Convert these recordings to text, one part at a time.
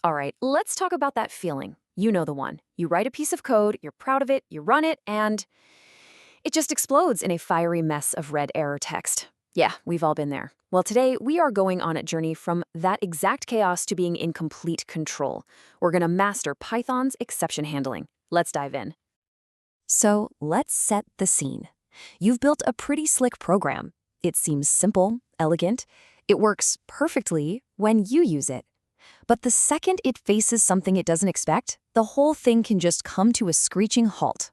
All right, let's talk about that feeling. You know the one. You write a piece of code, you're proud of it, you run it, and it just explodes in a fiery mess of red error text. Yeah, we've all been there. Well, today we are going on a journey from that exact chaos to being in complete control. We're going to master Python's exception handling. Let's dive in. So let's set the scene. You've built a pretty slick program. It seems simple, elegant. It works perfectly when you use it. But the second it faces something it doesn't expect, the whole thing can just come to a screeching halt.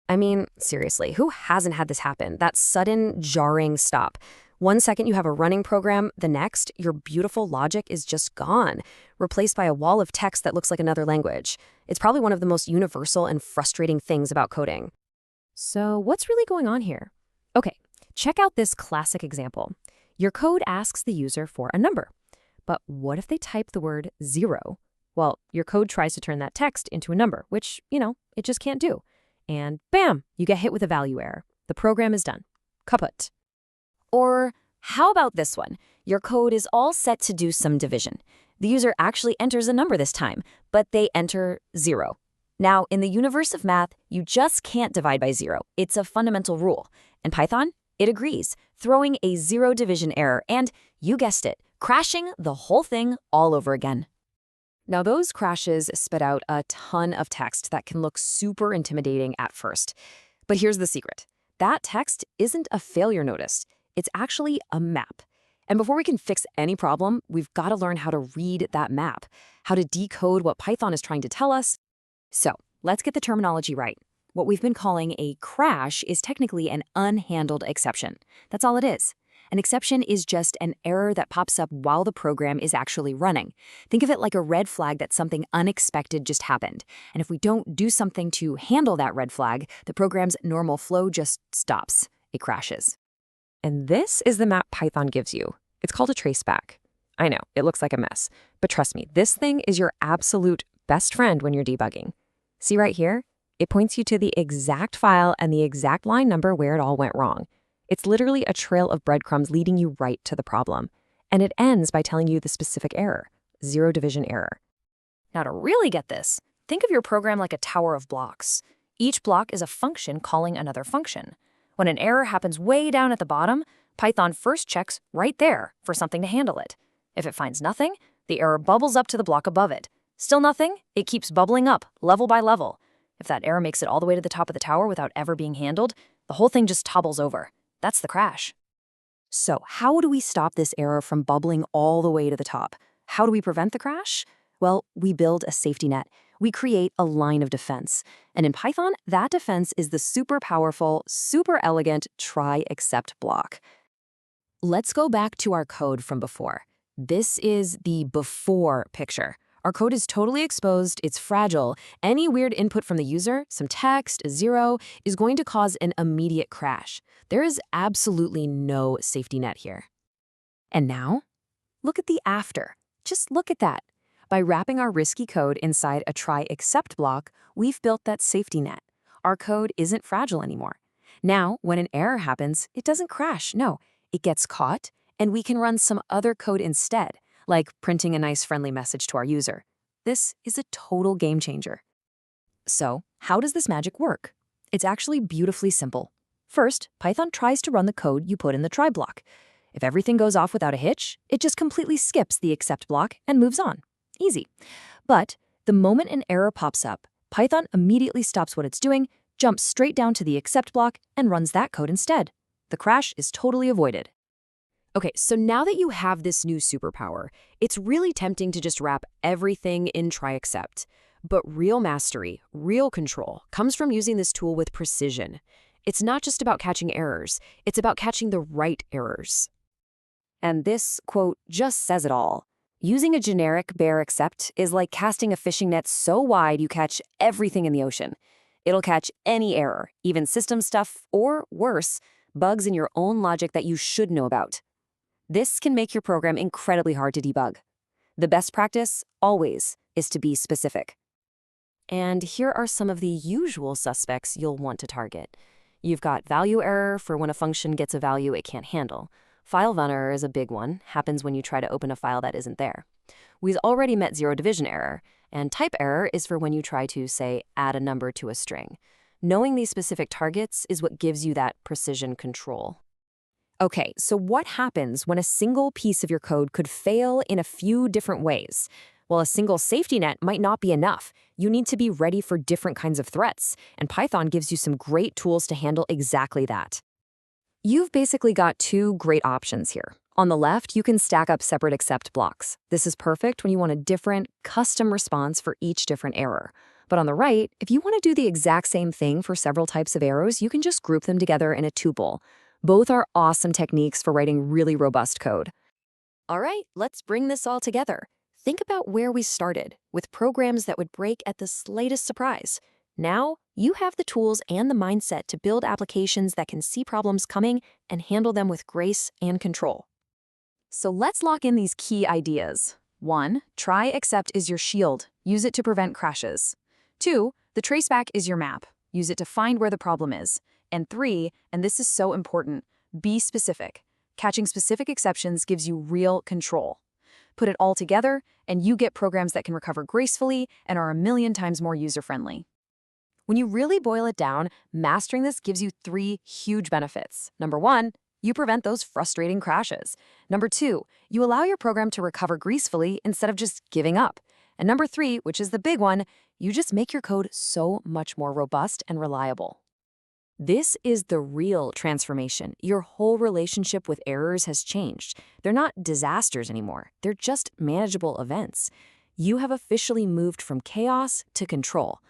I mean, seriously, who hasn't had this happen? That sudden, jarring stop. One second you have a running program, the next, your beautiful logic is just gone, replaced by a wall of text that looks like another language. It's probably one of the most universal and frustrating things about coding. So what's really going on here? Okay, check out this classic example. Your code asks the user for a number. But what if they type the word 0? Well, your code tries to turn that text into a number, which, it just can't do. And bam, you get hit with a value error. The program is done. Kaput. Or how about this one? Your code is all set to do some division. The user actually enters a number this time, but they enter 0. Now, in the universe of math, you just can't divide by 0. It's a fundamental rule. And Python, it agrees, throwing a 0 division error and, you guessed it, crashing the whole thing all over again. Now, those crashes spit out a ton of text that can look super intimidating at first. But here's the secret. That text isn't a failure notice. It's actually a map. And before we can fix any problem, we've got to learn how to read that map, how to decode what Python is trying to tell us. So let's get the terminology right. What we've been calling a crash is technically an unhandled exception. That's all it is. An exception is just an error that pops up while the program is actually running. Think of it like a red flag that something unexpected just happened. And if we don't do something to handle that red flag, the program's normal flow just stops. It crashes. And this is the map Python gives you. It's called a traceback. I know, it looks like a mess. But trust me, this thing is your absolute best friend when you're debugging. See right here? It points you to the exact file and the exact line number where it all went wrong. It's literally a trail of breadcrumbs leading you right to the problem. And it ends by telling you the specific error, 0 division error. Now to really get this, think of your program like a tower of blocks. Each block is a function calling another function. When an error happens way down at the bottom, Python first checks right there for something to handle it. If it finds nothing, the error bubbles up to the block above it. Still nothing? It keeps bubbling up, level by level. If that error makes it all the way to the top of the tower without ever being handled, the whole thing just topbles over. That's the crash. So how do we stop this error from bubbling all the way to the top? How do we prevent the crash? Well, we build a safety net. We create a line of defense. And in Python, that defense is the super powerful, super elegant try except block. Let's go back to our code from before. This is the before picture. Our code is totally exposed, it's fragile. Any weird input from the user, some text, a 0, is going to cause an immediate crash. There is absolutely no safety net here. And now, look at the after. Just look at that. By wrapping our risky code inside a try except block, we've built that safety net. Our code isn't fragile anymore. Now, when an error happens, it doesn't crash, no. It gets caught, and we can run some other code instead, like printing a nice friendly message to our user. This is a total game changer. So, how does this magic work? It's actually beautifully simple. First, Python tries to run the code you put in the try block. If everything goes off without a hitch, it just completely skips the except block and moves on. Easy. But the moment an error pops up, Python immediately stops what it's doing, jumps straight down to the except block, and runs that code instead. The crash is totally avoided. Okay, so now that you have this new superpower, it's really tempting to just wrap everything in try except. But real mastery, real control, comes from using this tool with precision. It's not just about catching errors, it's about catching the right errors. And this, quote, just says it all. Using a generic bare except is like casting a fishing net so wide you catch everything in the ocean. It'll catch any error, even system stuff, or worse, bugs in your own logic that you should know about. This can make your program incredibly hard to debug. The best practice, always, is to be specific. And here are some of the usual suspects you'll want to target. You've got value error for when a function gets a value it can't handle. FileNotFoundError is a big one, happens when you try to open a file that isn't there. We've already met zero division error, and type error is for when you try to, say, add a number to a string. Knowing these specific targets is what gives you that precision control. Okay, so what happens when a single piece of your code could fail in a few different ways? Well, a single safety net might not be enough. You need to be ready for different kinds of threats, and Python gives you some great tools to handle exactly that. You've basically got two great options here. On the left, you can stack up separate except blocks. This is perfect when you want a different, custom response for each different error. But on the right, if you want to do the exact same thing for several types of errors, you can just group them together in a tuple. Both are awesome techniques for writing really robust code. All right, let's bring this all together. Think about where we started, with programs that would break at the slightest surprise. Now, you have the tools and the mindset to build applications that can see problems coming and handle them with grace and control. So let's lock in these key ideas. 1. Try except is your shield. Use it to prevent crashes. 2. The traceback is your map. Use it to find where the problem is. And 3, and this is so important, be specific. Catching specific exceptions gives you real control. Put it all together, and you get programs that can recover gracefully and are 1,000,000 times more user-friendly. When you really boil it down, mastering this gives you 3 huge benefits. Number 1, you prevent those frustrating crashes. Number 2, you allow your program to recover gracefully instead of just giving up. And number 3, which is the big one, you just make your code so much more robust and reliable. This is the real transformation. Your whole relationship with errors has changed. They're not disasters anymore. They're just manageable events. You have officially moved from chaos to control.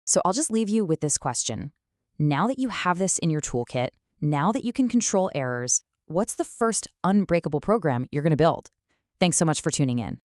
So I'll just leave you with this question. Now that you have this in your toolkit, now that you can control errors, what's the first unbreakable program you're going to build? Thanks so much for tuning in.